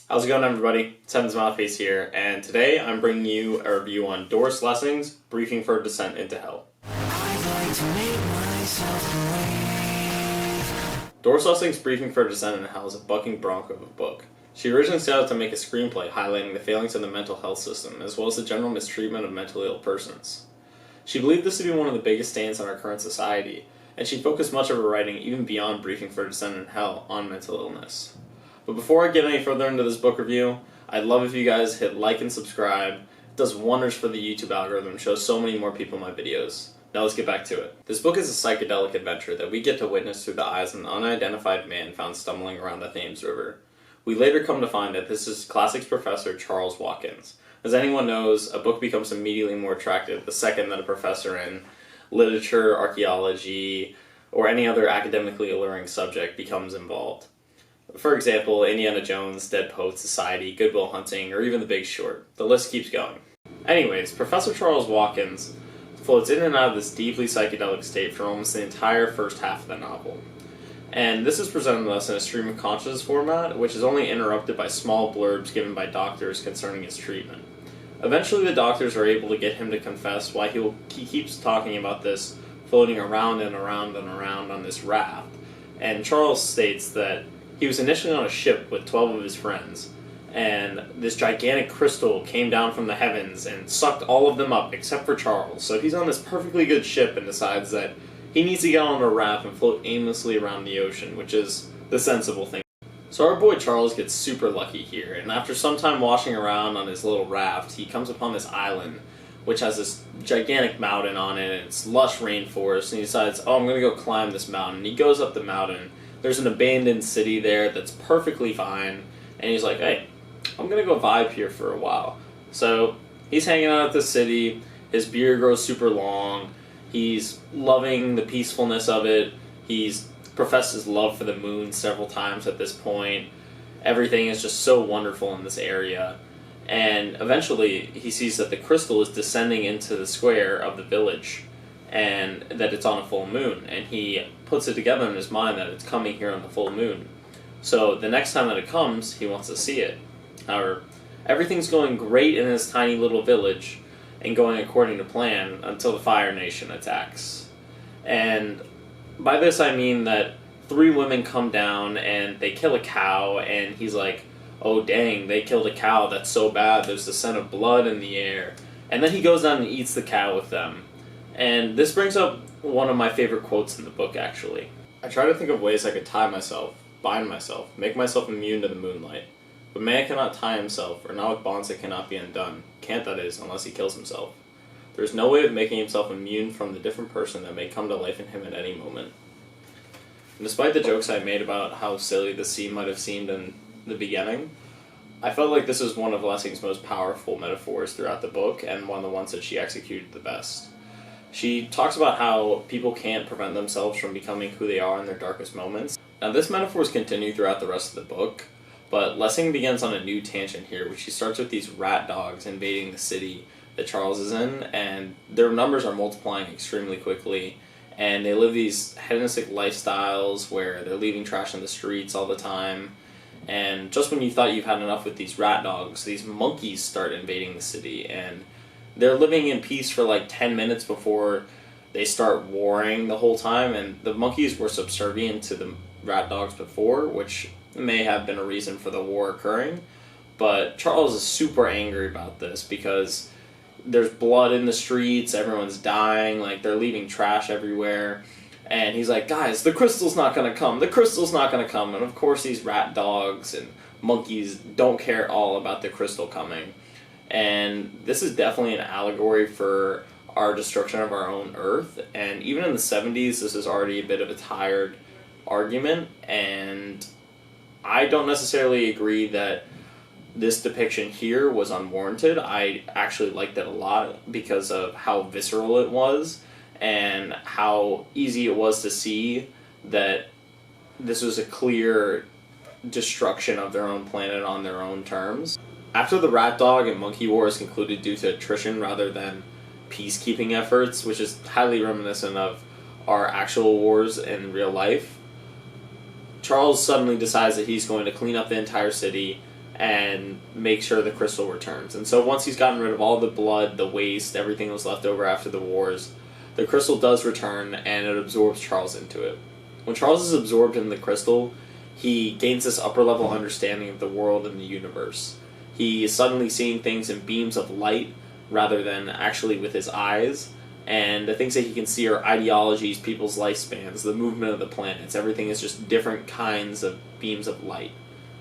How's it going, everybody? Seven's Mouthpiece here, and today I'm bringing you a review on Doris Lessing's Briefing for a Descent into Hell. Doris Lessing's Briefing for a Descent into Hell is a bucking bronco of a book. She originally set out to make a screenplay highlighting the failings of the mental health system, as well as the general mistreatment of mentally ill persons. She believed this to be one of the biggest stains on our current society, and she focused much of her writing, even beyond Briefing for a Descent into Hell, on mental illness. But before I get any further into this book review, I'd love if you guys hit like and subscribe. It does wonders for the YouTube algorithm, shows so many more people my videos. Now let's get back to it. This book is a psychedelic adventure that we get to witness through the eyes of an unidentified man found stumbling around the Thames River. We later come to find that this is classics professor Charles Watkins. As anyone knows, a book becomes immediately more attractive the second that a professor in literature, archaeology, or any other academically alluring subject becomes involved. For example, Indiana Jones, Dead Poets Society, Good Will Hunting, or even The Big Short. The list keeps going. Anyways, Professor Charles Watkins floats in and out of this deeply psychedelic state for almost the entire first half of the novel. And this is presented to us in a stream of consciousness format, which is only interrupted by small blurbs given by doctors concerning his treatment. Eventually the doctors are able to get him to confess why he keeps talking about this floating around and around and around on this raft. And Charles states that he was initially on a ship with 12 of his friends, and this gigantic crystal came down from the heavens and sucked all of them up except for Charles. So he's on this perfectly good ship and decides that he needs to get on a raft and float aimlessly around the ocean, which is the sensible thing. So our boy Charles gets super lucky here, and after some time washing around on his little raft, he comes upon this island which has this gigantic mountain on it, and it's lush rainforest, and he decides, I'm going to go climb this mountain. He goes up the mountain. There's an abandoned city there that's perfectly fine, and he's like, hey, I'm going to go vibe here for a while. So he's hanging out at the city, his beard grows super long, he's loving the peacefulness of it, he's professed his love for the moon several times at this point. Everything is just so wonderful in this area, and eventually he sees that the crystal is descending into the square of the village, and that it's on a full moon, and he puts it together in his mind that it's coming here on the full moon. So the next time that it comes, he wants to see it. However, everything's going great in this tiny little village and going according to plan until the Fire Nation attacks. And by this I mean that 3 women come down and they kill a cow, and he's like, oh dang, they killed a cow, that's so bad, there's the scent of blood in the air. And then he goes down and eats the cow with them. And this brings up one of my favorite quotes in the book, actually. I try to think of ways I could tie myself, bind myself, make myself immune to the moonlight. But man cannot tie himself, or not with bonds that cannot be undone. Can't, that is, unless he kills himself. There is no way of making himself immune from the different person that may come to life in him at any moment. And despite the jokes I made about how silly the scene might have seemed in the beginning, I felt like this was one of Lessing's most powerful metaphors throughout the book, and one of the ones that she executed the best. She talks about how people can't prevent themselves from becoming who they are in their darkest moments. Now this metaphor is continued throughout the rest of the book, but Lessing begins on a new tangent here, which she starts with these rat dogs invading the city that Charles is in, and their numbers are multiplying extremely quickly, and they live these hedonistic lifestyles where they're leaving trash in the streets all the time. And just when you thought you've had enough with these rat dogs, these monkeys start invading the city, and they're living in peace for like 10 minutes before they start warring the whole time, and the monkeys were subservient to the rat dogs before, which may have been a reason for the war occurring. But Charles is super angry about this because there's blood in the streets, everyone's dying, like they're leaving trash everywhere. And he's like, guys, the crystal's not going to come, the crystal's not going to come. And of course these rat dogs and monkeys don't care at all about the crystal coming. And this is definitely an allegory for our destruction of our own Earth. And even in the 70s, this is already a bit of a tired argument. And I don't necessarily agree that this depiction here was unwarranted. I actually liked it a lot because of how visceral it was and how easy it was to see that this was a clear destruction of their own planet on their own terms. After the rat dog and monkey wars concluded due to attrition rather than peacekeeping efforts, which is highly reminiscent of our actual wars in real life, Charles suddenly decides that he's going to clean up the entire city, and make sure the crystal returns. And so once he's gotten rid of all the blood, the waste, everything that was left over after the wars, the crystal does return and it absorbs Charles into it. When Charles is absorbed in the crystal, he gains this upper level understanding of the world and the universe. He is suddenly seeing things in beams of light rather than actually with his eyes, and the things that he can see are ideologies, people's lifespans, the movement of the planets. Everything is just different kinds of beams of light.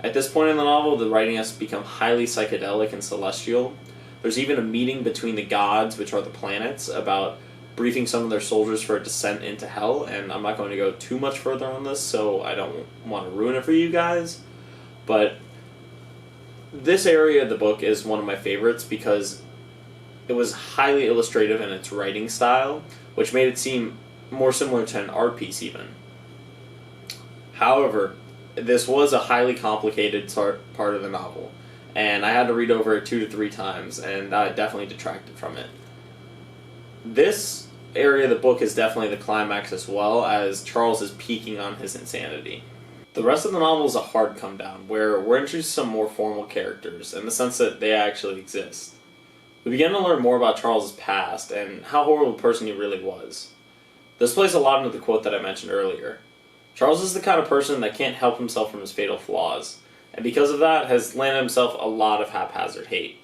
At this point in the novel, the writing has become highly psychedelic and celestial. There's even a meeting between the gods, which are the planets, about briefing some of their soldiers for a descent into hell, and I'm not going to go too much further on this, so I don't want to ruin it for you guys. But this area of the book is one of my favorites because it was highly illustrative in its writing style, which made it seem more similar to an art piece even. However, this was a highly complicated part of the novel, and I had to read over it 2 to 3 times, and that definitely detracted from it. This area of the book is definitely the climax as well, as Charles is peaking on his insanity. The rest of the novel is a hard come down, where we're introduced to some more formal characters, in the sense that they actually exist. We begin to learn more about Charles' past, and how horrible a person he really was. This plays a lot into the quote that I mentioned earlier. Charles is the kind of person that can't help himself from his fatal flaws, and because of that has landed himself a lot of haphazard hate.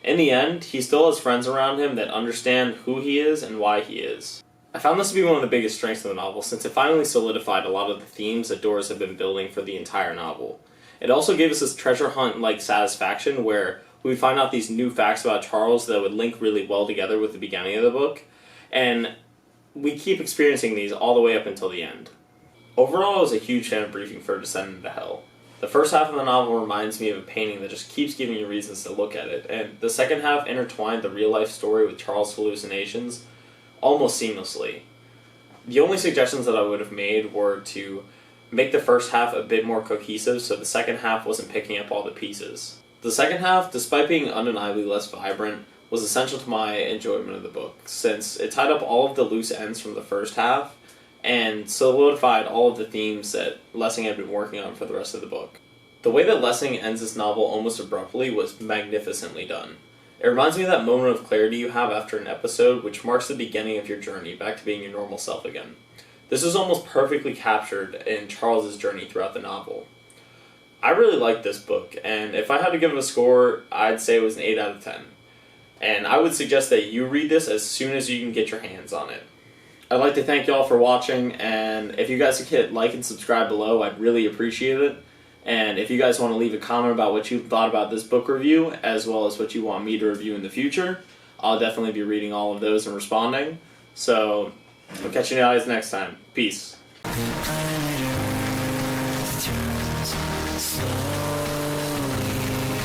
In the end, he still has friends around him that understand who he is and why he is. I found this to be one of the biggest strengths of the novel, since it finally solidified a lot of the themes that Doris had been building for the entire novel. It also gave us this treasure hunt-like satisfaction where we find out these new facts about Charles that would link really well together with the beginning of the book, and we keep experiencing these all the way up until the end. Overall, I was a huge fan of Briefing for a Descent into Hell. The first half of the novel reminds me of a painting that just keeps giving you reasons to look at it, and the second half intertwined the real-life story with Charles' hallucinations almost seamlessly. The only suggestions that I would have made were to make the first half a bit more cohesive so the second half wasn't picking up all the pieces. The second half, despite being undeniably less vibrant, was essential to my enjoyment of the book, since it tied up all of the loose ends from the first half and solidified all of the themes that Lessing had been working on for the rest of the book. The way that Lessing ends this novel almost abruptly was magnificently done. It reminds me of that moment of clarity you have after an episode, which marks the beginning of your journey back to being your normal self again. This is almost perfectly captured in Charles' journey throughout the novel. I really liked this book, and if I had to give it a score, I'd say it was an 8 out of 10. And I would suggest that you read this as soon as you can get your hands on it. I'd like to thank y'all for watching, and if you guys could hit like and subscribe below, I'd really appreciate it. And if you guys want to leave a comment about what you thought about this book review, as well as what you want me to review in the future, I'll definitely be reading all of those and responding. So, I'll catch you guys next time. Peace.